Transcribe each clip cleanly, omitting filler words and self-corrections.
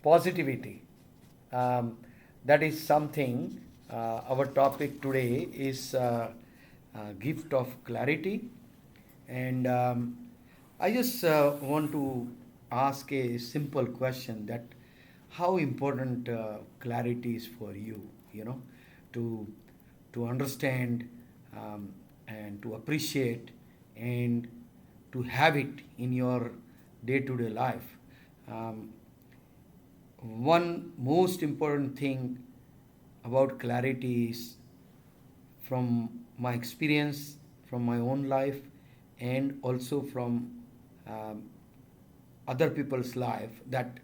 positivity. Um, that is something. Our topic today is gift of clarity, and I just want to ask a simple question: that how important clarity is for you? You know, to understand and to appreciate and to have it in your day-to-day life. Um, One most important thing about clarity is, from my experience, from my own life, and also from um, other people's life, that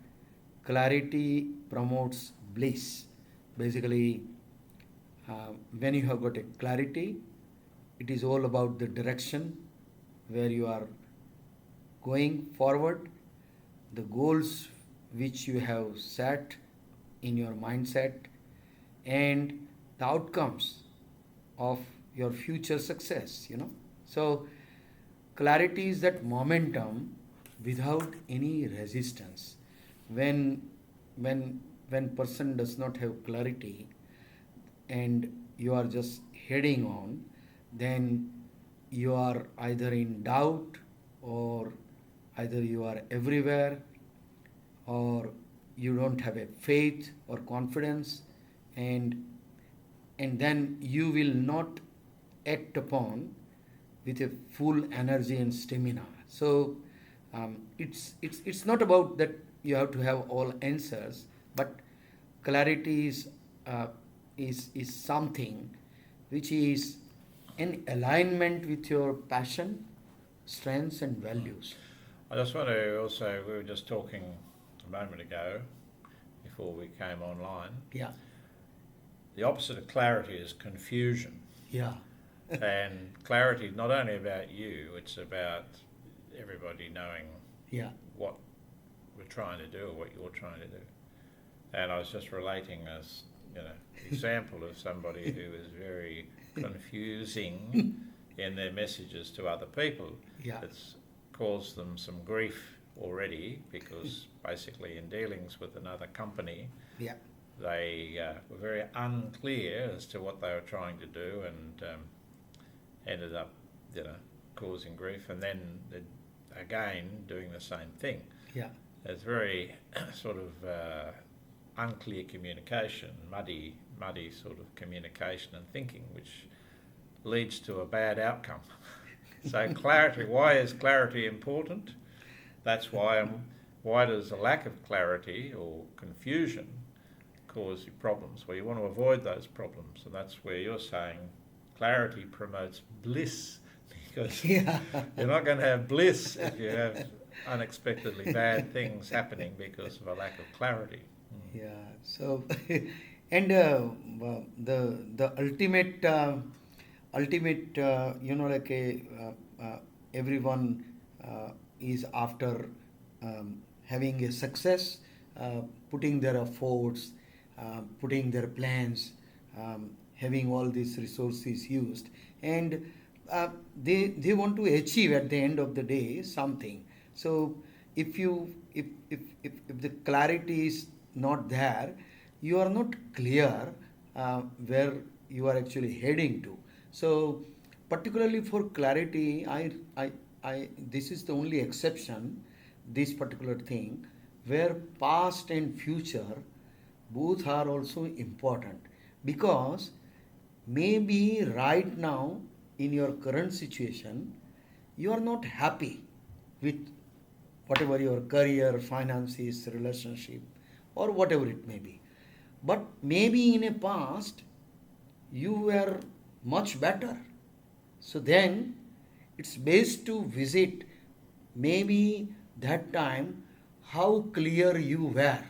clarity promotes bliss. Basically, when you have got a clarity, it is all about the direction where you are going forward, the goals which you have set in your mindset, and the outcomes of your future success, So, clarity is that momentum without any resistance. When, when person does not have clarity and you are just heading on, then you are either in doubt, or either you are everywhere, or you don't have a faith or confidence, and then you will not act upon with a full energy and stamina. So it's not about that you have to have all answers, but clarity uh, is something which is in alignment with your passion, strengths, and values. I just want to also, we were just talking a moment ago before we came online. Yeah. The opposite of clarity is confusion. Yeah. And clarity is not only about you, it's about everybody knowing Yeah. what we're trying to do or what you're trying to do. And I was just relating example of somebody who is very confusing in their messages to other people. Yeah. It's caused them some grief already, because basically in dealings with another company, Yeah. they were very unclear as to what they were trying to do, and ended up, causing grief, and then again doing the same thing. Yeah. It's very sort of unclear communication, muddy sort of communication and thinking, which leads to a bad outcome. So clarity, why is clarity important? That's why. Why does a lack of clarity or confusion cause you problems? Well, you want to avoid those problems, and that's where you're saying clarity promotes bliss, because Yeah. you're not going to have bliss if you have unexpectedly bad things happening because of a lack of clarity. Yeah. So, and the ultimate like everyone is after having a success, putting their efforts, putting their plans, having all these resources used, and they want to achieve at the end of the day something. So if you if the clarity is not there, you are not clear where you are actually heading to. So particularly for clarity, I this is the only exception, this particular thing, where past and future both are also important, because maybe right now in your current situation you are not happy with whatever your career, finances, relationship, or whatever it may be. But maybe in a past you were much better. So then it's best to visit maybe that time how clear you were,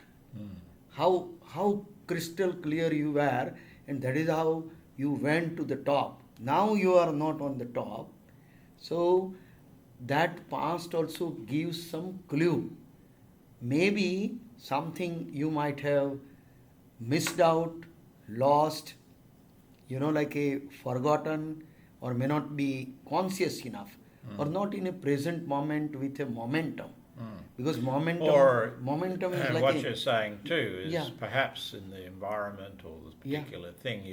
how crystal clear you were, and that is how you went to the top. Now you are not on the top. So that past also gives some clue. Maybe something you might have missed out, lost, like a forgotten, or may not be conscious enough, or not in a present moment with a momentum. because momentum Or momentum is and like what a, you're saying too is yeah, perhaps in the environment or the yeah, particular thing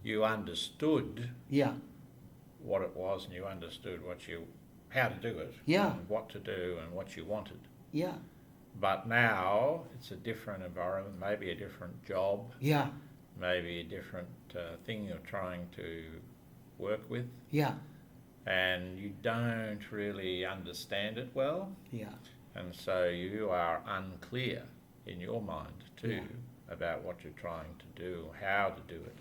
you understood yeah, what it was and you understood how to do it yeah, and what to do and what you wanted. yeah, But now it's a different environment, maybe a different job, yeah, maybe a different thing you're trying to work with, yeah, and you don't really understand it well, yeah, and so you are unclear in your mind too yeah, about what you're trying to do, how to do it.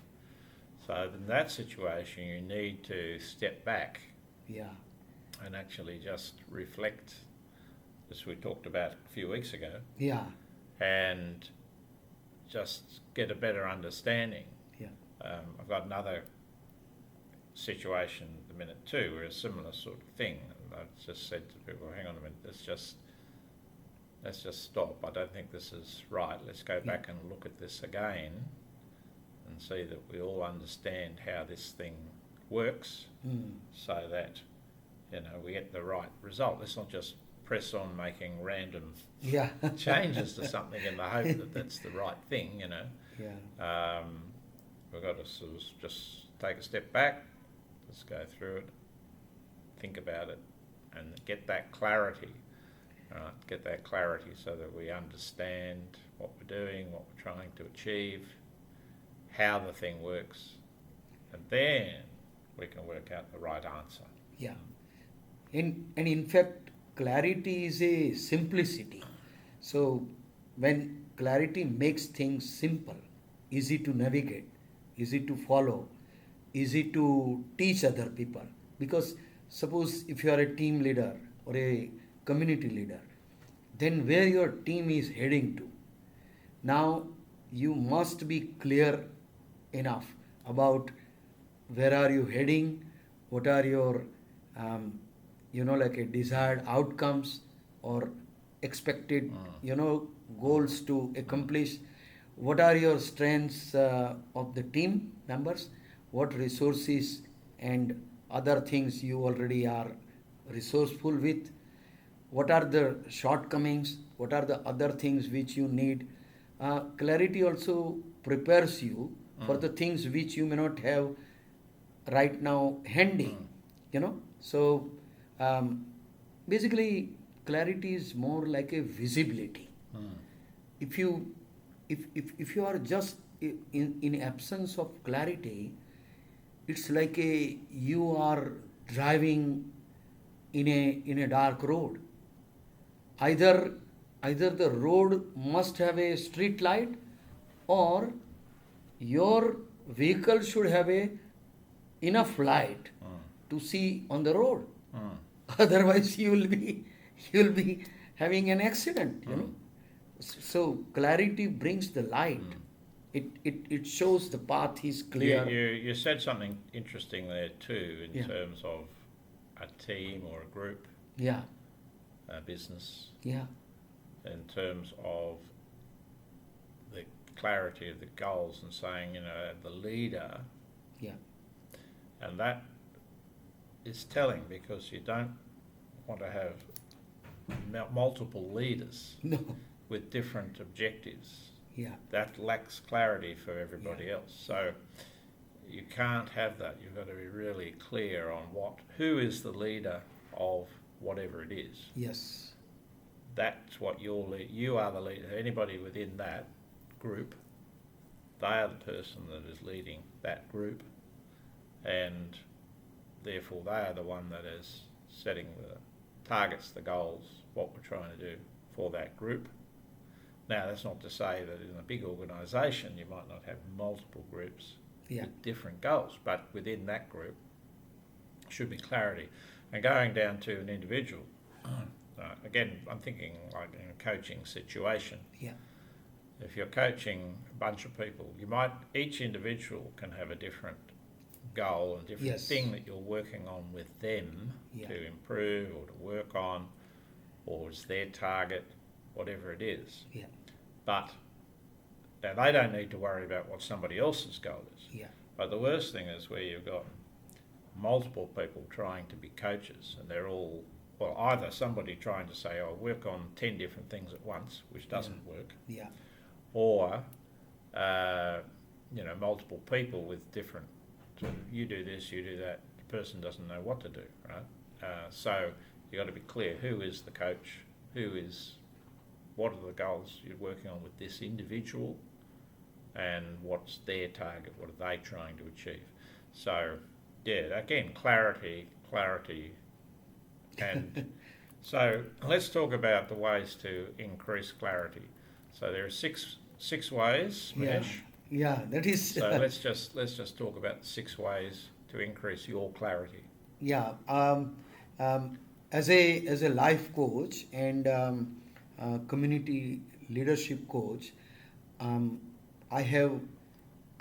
So in that situation, you need to step back yeah, and actually just reflect, as we talked about a few weeks ago, yeah, and just get a better understanding. yeah, I've got another situation at the minute too, where a similar sort of thing. And I've just said to people, "Hang on a minute, let's just stop. I don't think this is right. Let's go yeah, back and look at this again and see that we all understand how this thing works, so that we get the right result. Let's not just press on making random yeah, changes to something in the hope that that's the right thing. yeah, We've got to sort of just take a step back, let's go through it, think about it, and get that clarity. Get that clarity so that we understand what we're doing, what we're trying to achieve, how the thing works, and then we can work out the right answer. yeah. And in fact, clarity is a simplicity. So when clarity makes things simple, easy to navigate, easy to follow, easy to teach other people. Because suppose if you are a team leader or a community leader, then where your team is heading to, now you must be clear enough about where are you heading, what are your like a desired outcomes or expected goals to accomplish, what are your strengths of the team members, what resources and other things you already are resourceful with, what are the shortcomings, what are the other things which you need. Clarity also prepares you for the things which you may not have right now handy, so basically clarity is more like a visibility. If you if you are just in absence of clarity, it's like a you are driving in a dark road. Either either the road must have a street light, or your vehicle should have a enough light to see on the road. Otherwise you will be having an accident. So clarity brings the light. It shows the path is You, clear. you, you said something interesting there too in Yeah. terms of a team or a group, Yeah, a business, yeah, in terms of the clarity of the goals and saying, the leader, yeah, and that is telling because you don't want to have multiple leaders no, with different objectives. yeah, That lacks clarity for everybody else. So you can't have that. You've got to be really clear on who is the leader of whatever it is. yes, That's what you are the leader. Anybody within that group, they are the person that is leading that group, and therefore they are the one that is setting the targets, the goals, what we're trying to do for that group. Now, that's not to say that in a big organisation you might not have multiple groups yeah, with different goals, but within that group should be clarity. And going down to an individual, again, I'm thinking like in a coaching situation. yeah, If you're coaching a bunch of people, each individual can have a different goal and different Yes. thing that you're working on with them Yeah. to improve or to work on, or it's their target, whatever it is. yeah, But now they don't need to worry about what somebody else's goal is. yeah, But the worst thing is where you've got multiple people trying to be coaches and they're all well, either somebody trying to say, "I'll work on 10 different things at once," which doesn't work, Yeah. or uh, multiple people with different. Sort of, you do this, you do that. The person doesn't know what to do, right? So you got to be clear: who is the coach? What are the goals you're working on with this individual, and what's their target? What are they trying to achieve? So, yeah, again, clarity, and so let's talk about the ways to increase clarity. So there are six ways, Yeah. Manish. Yeah. That is. So let's just talk about the 6 ways to increase your clarity. Yeah. As a life coach and community leadership coach, um, I have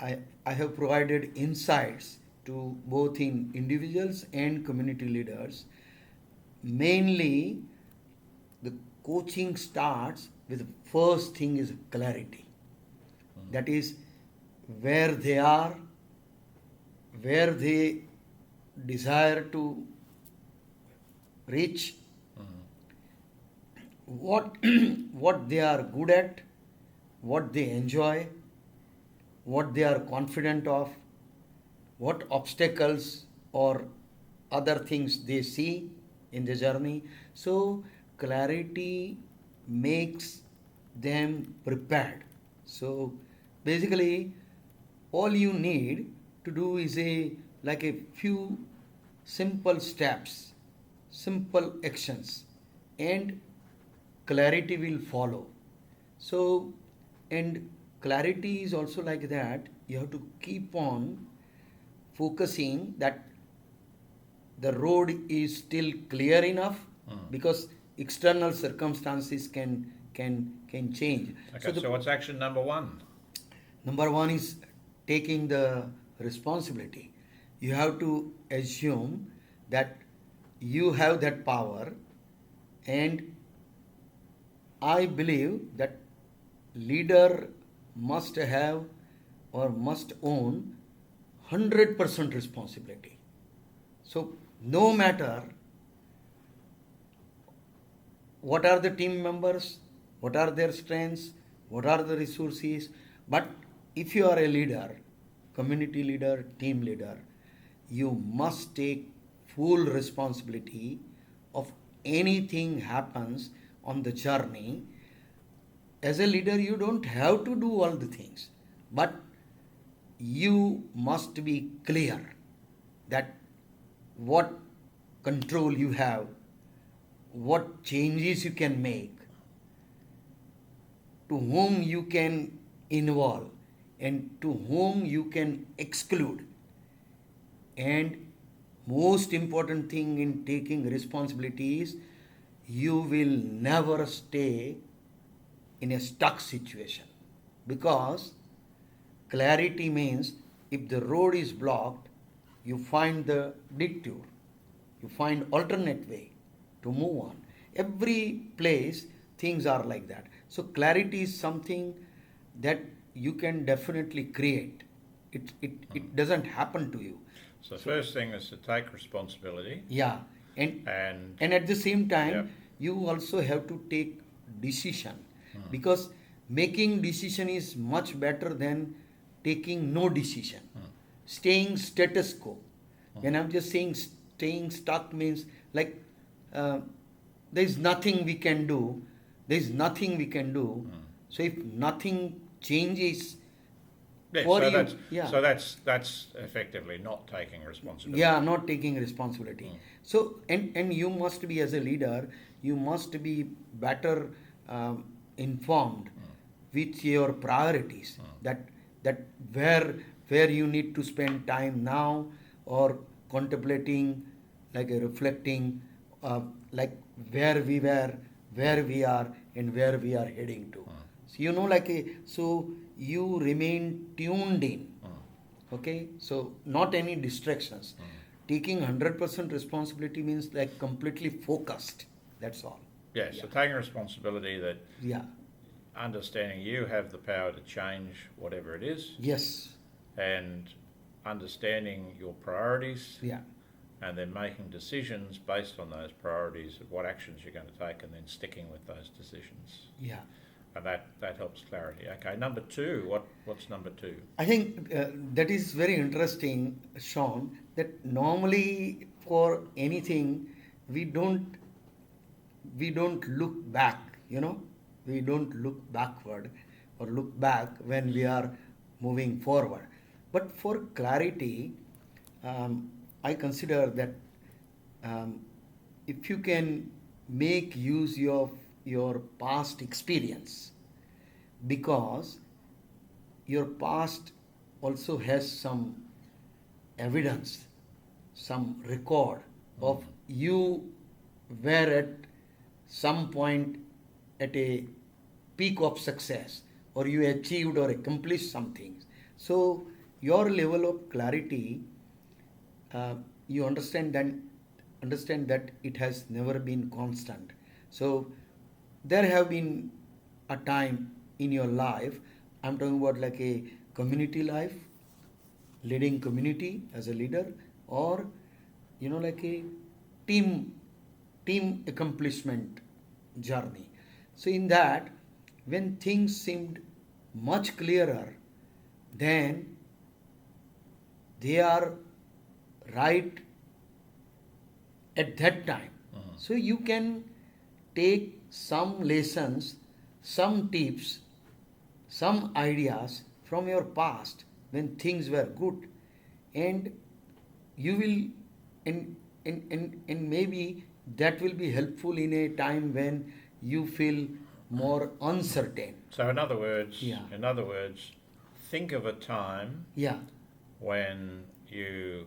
I have provided insights to both in individuals and community leaders. Mainly, the coaching starts with the first thing is clarity. That is where they are, where they desire to reach, what what they are good at, what they enjoy, what they are confident of, what obstacles or other things they see in the journey. So clarity makes them prepared. So basically, all you need to do is a few simple steps, simple actions, and clarity will follow. So, and clarity is also like that. You have to keep on focusing that the road is still clear enough, because external circumstances can change. Okay, so what's action number one? Number one is taking the responsibility. You have to assume that you have that power, and I believe that leader must have or must own 100% responsibility. So no matter what are the team members, what are their strengths, what are the resources, but if you are a leader, community leader, team leader, you must take full responsibility of anything happens on the journey. As a leader, you don't have to do all the things, but you must be clear that what control you have, what changes you can make, to whom you can involve, and to whom you can exclude. And most important thing in taking responsibility is you will never stay in a stuck situation, because clarity means if the road is blocked, you find the detour, you find alternate way to move on. Every place things are like that. So clarity is something that you can definitely create. It doesn't happen to you. So the first thing is to take responsibility. Yeah, and And and at the same time, Yep. you also have to take decision, because making decision is much better than taking no decision. Staying status quo. When I'm just saying staying stuck means like uh, there is nothing we can do. There is nothing we can do. So if nothing changes yeah, for so you, that's yeah. so that's effectively not taking responsibility. Yeah, not taking responsibility. So and you must be, as a leader, you must be better informed with your priorities, that where you need to spend time now, or contemplating, like a reflecting, like where we were, where we are, and where we are heading to. So so you remain tuned in. Okay, so not any distractions. Taking 100% responsibility means like completely focused. That's all. Yeah, so taking responsibility that Yeah. understanding you have the power to change whatever it is, Yes. and understanding your priorities, Yeah. and then making decisions based on those priorities of what actions you're going to take, and then sticking with those decisions. Yeah. And that helps clarity. Okay, number two. What's number two? I think that is very interesting, Sean, that normally for anything we don't we don't look back, we don't look backward or look back when we are moving forward. But for clarity, I consider that um, if you can make use of your past experience, because your past also has some evidence, some record of you were at some point at a peak of success, or you achieved or accomplished some things. So your level of clarity, you understand that it has never been constant. So there have been a time in your life, I'm talking about like a community life, leading community as a leader, or like a team team accomplishment journey. So in that, when things seemed much clearer, then they are right at that time. So you can take some lessons, some tips, some ideas from your past when things were good, and you will, and maybe that will be helpful in a time when you feel more uncertain. So in other words, Yeah. think of a time Yeah. when you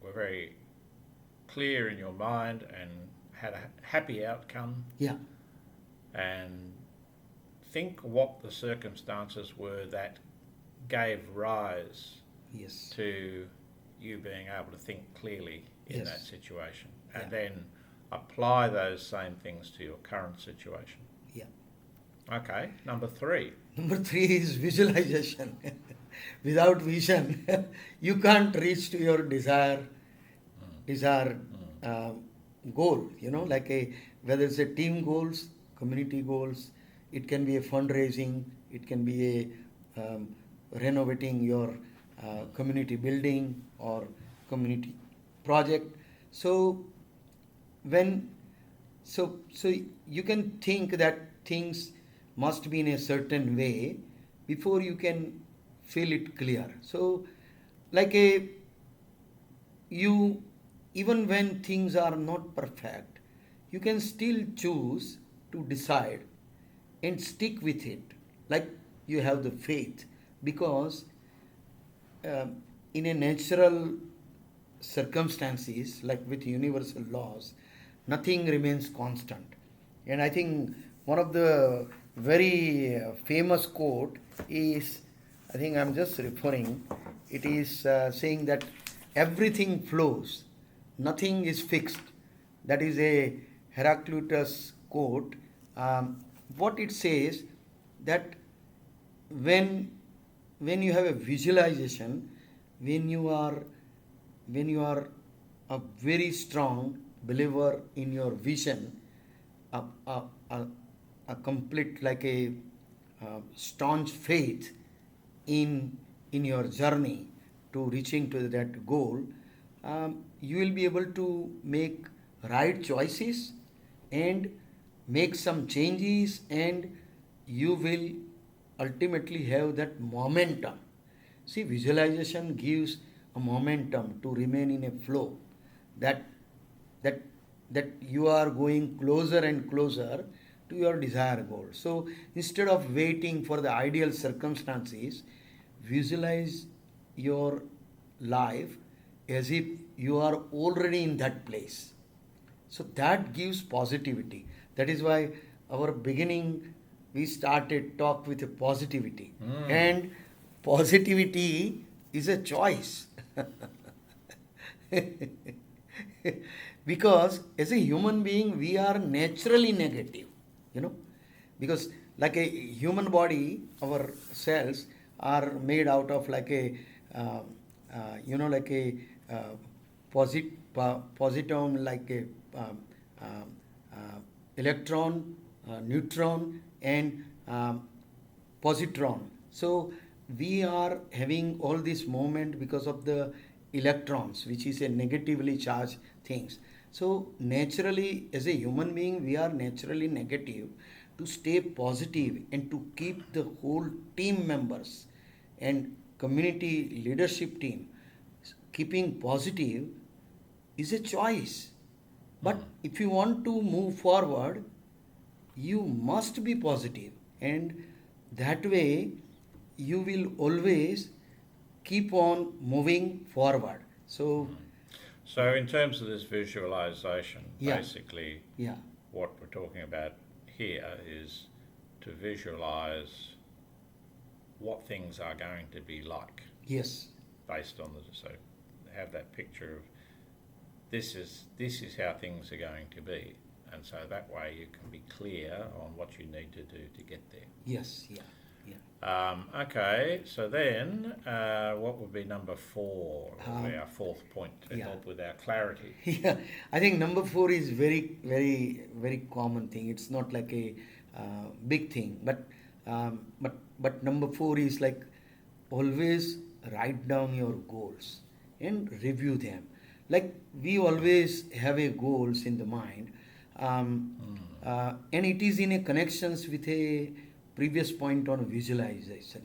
were very clear in your mind and had a happy outcome, Yeah. and think what the circumstances were that gave rise Yes. to you being able to think clearly in Yes. that situation, Yeah. and then apply those same things to your current situation. Yeah. Okay, number three. Number three is visualization. Without vision, you can't reach to your desired goal. Like whether it's a team goals, community goals, it can be a fundraising, it can be a renovating your community building or community project. So when so you can think that things must be in a certain way before you can feel it clear. So like a you even when things are not perfect, you can still choose to decide and stick with it, like you have the faith, because in a natural circumstances, like with universal laws, nothing remains constant. And I think one of the very famous quote is, I think I'm just referring, it is saying that everything flows, nothing is fixed. That is a Heraclitus quote. What it says, that when you have a visualization, when you are a very strong believer in your vision, a, a, a, a complete like a staunch faith in your journey to reaching to that goal, you will be able to make right choices and make some changes, and you will ultimately have that momentum. See, visualization gives a momentum to remain in a flow, that that that you are going closer and closer to your desired goal. So instead of waiting for the ideal circumstances, visualize your life as if you are already in that place. So that gives positivity. That is why our beginning we started talk with a positivity. And positivity is a choice. Because as a human being we are naturally negative, you know because like a human body, our cells are made out of like a like a positron like a um, um, electron, neutron, and positron. So we are having all this movement because of the electrons, which is a negatively charged things. So naturally, as a human being, we are naturally negative. To stay positive and to keep the whole team members and community leadership team keeping positive is a choice. But if you want to move forward, you must be positive, and that way you will always keep on moving forward. So, So in terms of this visualization, yeah, basically yeah, what we're talking about here is to visualize what things are going to be like yes, based on the, so have that picture of this is how things are going to be, and so that way you can be clear on what you need to do to get there. yes, yeah, yeah. Okay, so then what would be number 4, our fourth point to yeah. help with our clarity? Yeah, I think number 4 is very, very, very common thing. It's not like a big thing, but number 4 is like always write down your goals and review them. Like we always have a goals in the mind, and it is in a connections with a previous point on visualization.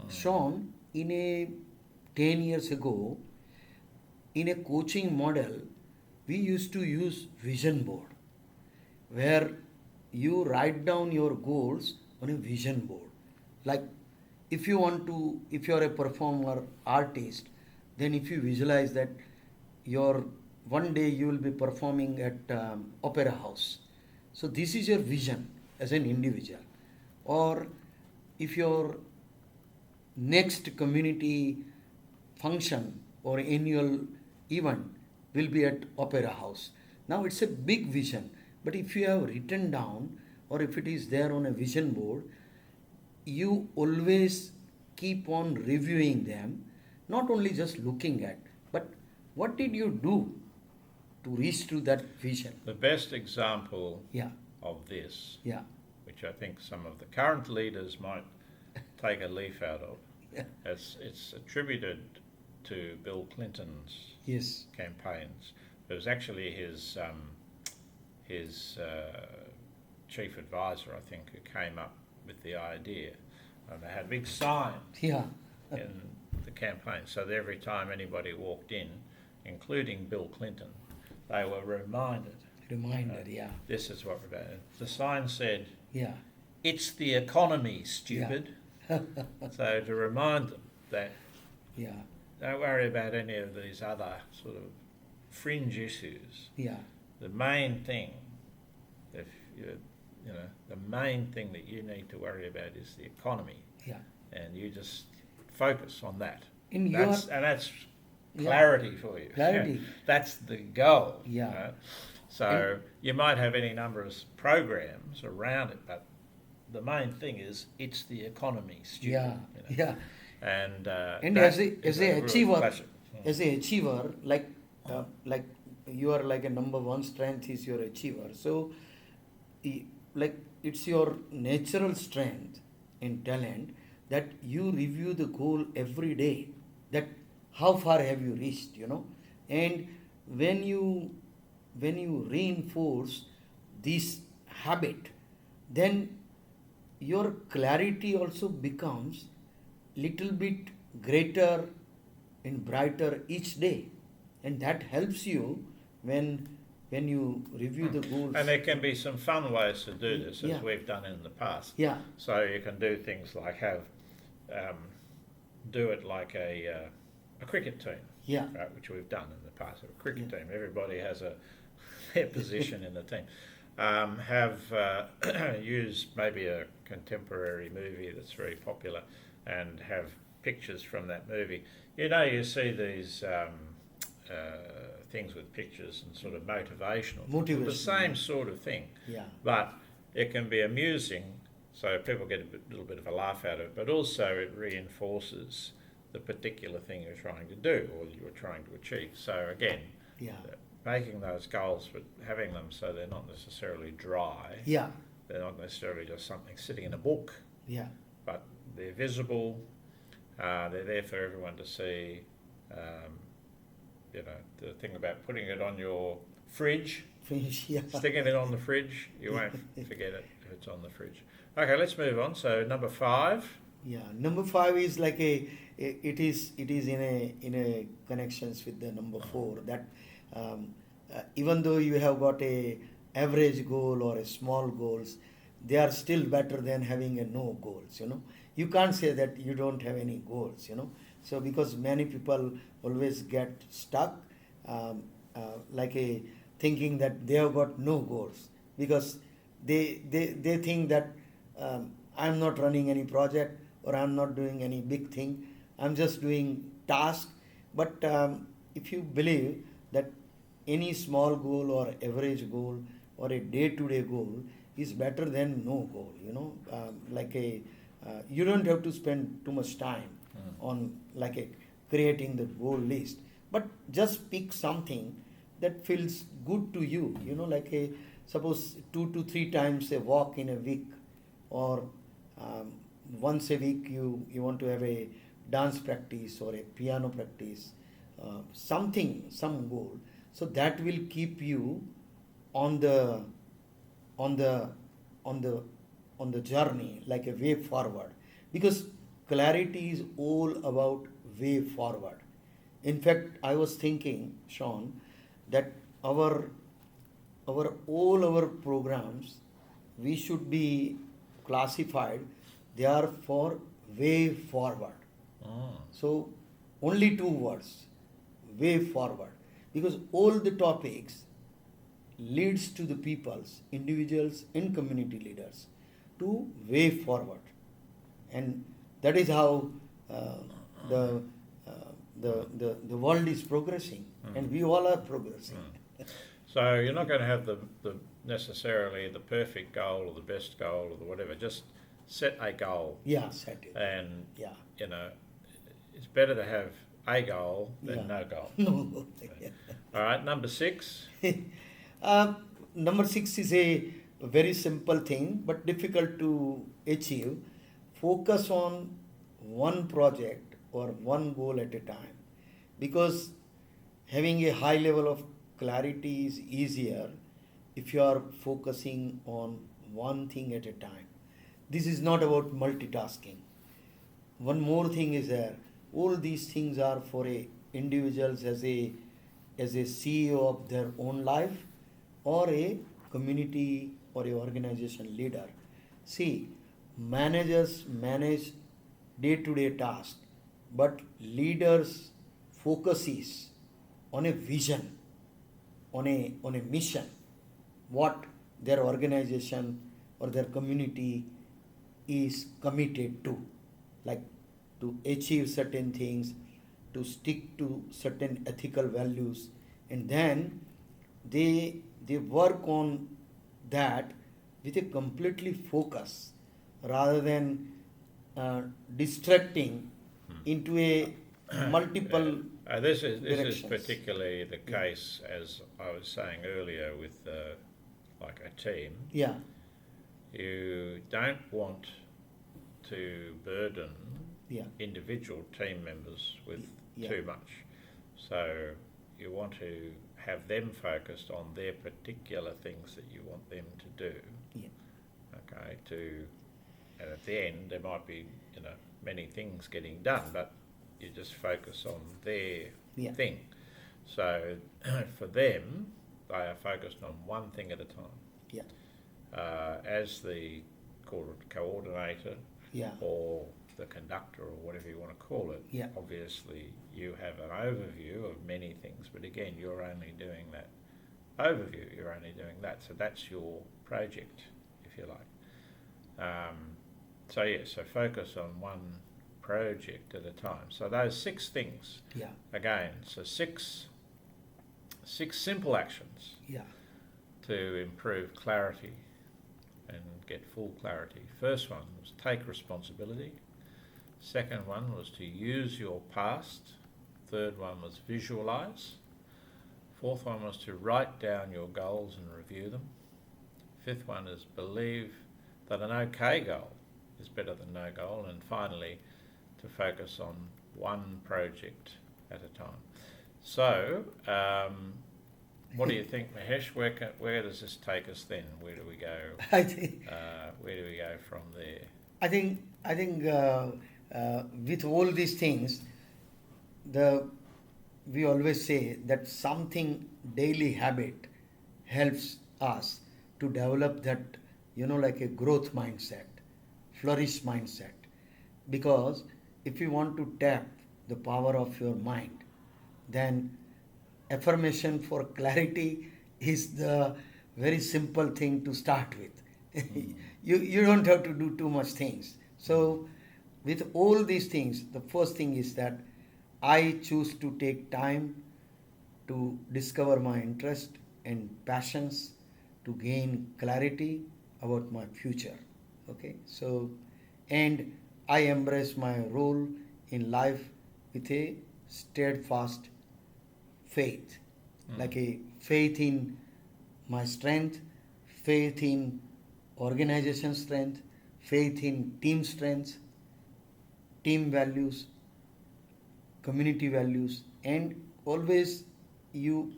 Sean, in a 10 years ago, in a coaching model, we used to use vision board where you write down your goals on a vision board. Like if you want to, if you are a performer, artist, then if you visualize that your one day you will be performing at opera house. So this is your vision as an individual. Or if your next community function or annual event will be at opera house. Now it's a big vision, but if you have written down or if it is there on a vision board, you always keep on reviewing them, not only just looking at, but what did you do to reach to that vision? The best example Yeah, of this, yeah, which I think some of the current leaders might take a leaf out of, yeah, it's attributed to Bill Clinton's yes, campaigns. It was actually his chief advisor, I think, who came up with the idea. And they had big signs yeah, in the campaign, so that every time anybody walked in, including Bill Clinton, they were reminded. reminder, yeah, This is what we're about. The sign said, yeah, "It's the economy, stupid." So to remind them that yeah, don't worry about any of these other sort of fringe issues. yeah, The main thing, if you know, the main thing that you need to worry about is the economy, yeah. and you just focus on that. In That's clarity for you. Clarity. That's the goal. Yeah. Right? So you might have any number of programs around it, but the main thing is it's the economy, stupid. Yeah, you know. yeah. And As is a real achiever, classic. as a achiever, like you are like a number one strength is your achiever. So, like it's your natural strength and talent that you review the goal every day. That how far have you reached, and when you reinforce this habit, then your clarity also becomes little bit greater and brighter each day, and that helps you when you review the goals. And there can be some fun ways to do this, as Yeah. we've done in the past. Yeah, So you can do things like do it like a cricket team, yeah, right, which we've done in the past. A cricket Yeah. team, everybody has their position in the team. Use maybe a contemporary movie that's very popular and have pictures from that movie. You see these things with pictures and sort of motivational. Motivational, The same yeah. sort of thing. yeah, But it can be amusing, so people get a little bit of a laugh out of it, but also it reinforces the particular thing you're trying to do or you're trying to achieve. So again, Yeah. making those goals, but having them so they're not necessarily dry. Yeah. They're not necessarily just something sitting in a book, Yeah. but they're visible. They're there for everyone to see. The thing about putting it on your fridge, Finish. Yeah. sticking it on the fridge, you won't forget it if it's on the fridge. Okay, let's move on. So number 5. Yeah. Number 5 is like it is in a connections with the number 4 that even though you have got a average goal or a small goals, they are still better than having a no goals. You can't say that you don't have any goals. So because many people always get stuck like a thinking that they have got no goals because they think that I'm not running any project or I'm not doing any big thing. I'm just doing task. But if you believe that any small goal or average goal or a day-to-day goal is better than no goal, you don't have to spend too much time on creating the goal list, but just pick something that feels good to you. Suppose 2 to 3 times a walk in a week, or once a week you want to have a dance practice or a piano practice, some goal. So that will keep you on the journey, like a way forward, because clarity is all about way forward. In fact, I was thinking, Sean, that our all our programs, we should be classified, they are for way forward. So only 2 words, way forward, because all the topics leads to the peoples, individuals and community leaders to way forward. And that is how the world is progressing, and we all are progressing. So you're not going to have the necessarily the perfect goal or the best goal or the whatever. Just set a goal. Yeah, set it. And Yeah. It's better to have a goal than Yeah. no goal. No. All right, number 6. Number 6 is a very simple thing but difficult to achieve. Focus on one project or one goal at a time, because having a high level of clarity is easier if you are focusing on one thing at a time. This is not about multitasking. One more thing is there. All these things are for individuals as a CEO of their own life, or a community or a organization leader. See, managers manage day-to-day tasks, but leaders focuses on a vision, on a mission, what their organization or their community is committed to, like to achieve certain things, to stick to certain ethical values, and then they work on that with a completely focus, rather than distracting into a multiple This is directions. particularly the case, as I was saying earlier, with like a team. Yeah. You don't want to burden Yeah. individual team members with Yeah. too much. So you want to have them focused on their particular things that you want them to do. Yeah. Okay, and at the end there might be many things getting done, but you just focus on their Yeah. thing. So for them, they are focused on one thing at a time. Yeah. As the coordinator Yeah. or the conductor or whatever you want to call it, Yeah. obviously you have an overview of many things, but again, you're only doing that overview, you're only doing that, so that's your project, if you like. So focus on one project at a time. So those 6 things, Yeah. again, so six simple actions Yeah. to improve clarity and get full clarity. First one was take responsibility. Second one was to use your past. Third one was visualize. Fourth one was to write down your goals and review them. Fifth one is believe that an okay goal is better than no goal. And finally, to focus on one project at a time. So, what do you think, Mahesh? Where does this take us then? Where do we go? I think Where do we go from there? I think with all these things, we always say that something daily habit helps us to develop that, like a growth mindset, flourish mindset. Because if you want to tap the power of your mind, then affirmation for clarity is the very simple thing to start with. You don't have to do too much things. So with all these things, the first thing is that I choose to take time to discover my interest and passions, to gain clarity about my future. Okay, so and I embrace my role in life with a steadfast faith, like a faith in my strength, faith in organization strength, faith in team strength, team values, community values, and always you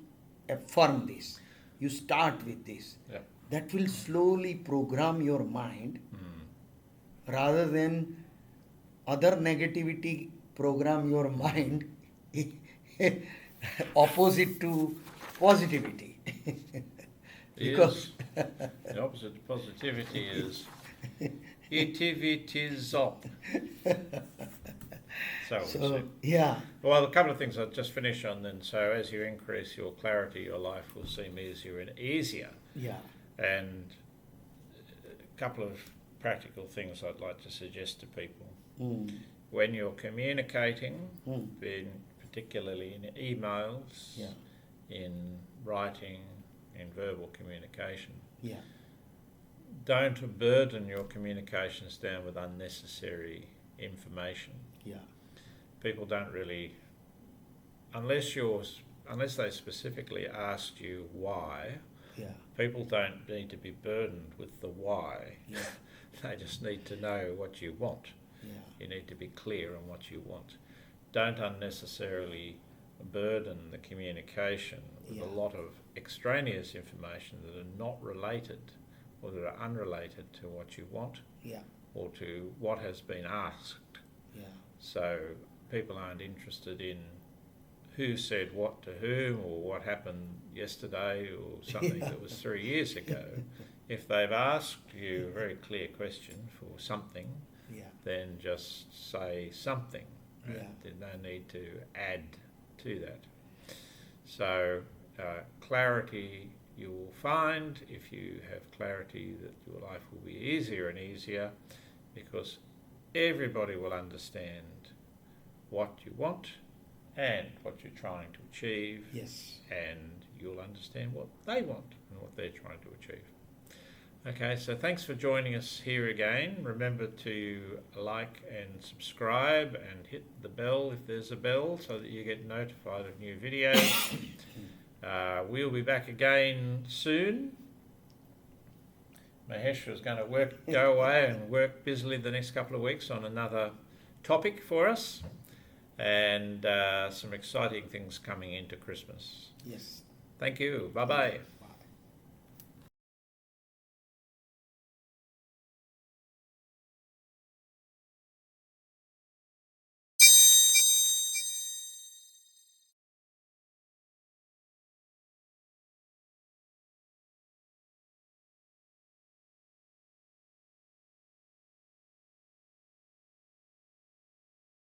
affirm this. You start with this. Yeah. That will slowly program your mind rather than other negativity program your mind opposite to positivity. Because The opposite to positivity is itivitism. So so yeah, well, a couple of things I'll just finish on then. So as you increase your clarity, your life will seem easier and easier. yeah, And a couple of practical things I'd like to suggest to people. When you're communicating, particularly in emails, yeah, in writing, in verbal communication, yeah, don't burden your communications down with unnecessary information. yeah, People don't really, unless they specifically asked you why, yeah, people don't need to be burdened with the why. yeah, They just need to know what you want. yeah, You need to be clear on what you want. Don't unnecessarily burden the communication with a lot of extraneous information that are not related or that are unrelated to what you want yeah, or to what has been asked. yeah, So people aren't interested in who said what to whom or what happened yesterday or something that was 3 years ago. If they've asked you a very clear question for something, yeah, then just say something. Right? Yeah. There's no need to add to that. So clarity you will find, if you have clarity, that your life will be easier and easier because everybody will understand what you want and what you're trying to achieve. yes, And you'll understand what they want and what they're trying to achieve. Okay, so thanks for joining us here again. Remember to like and subscribe and hit the bell if there's a bell so that you get notified of new videos. We'll be back again soon. Mahesh is going to go away and work busily the next couple of weeks on another topic for us and some exciting things coming into Christmas. yes. Thank you. Bye-bye.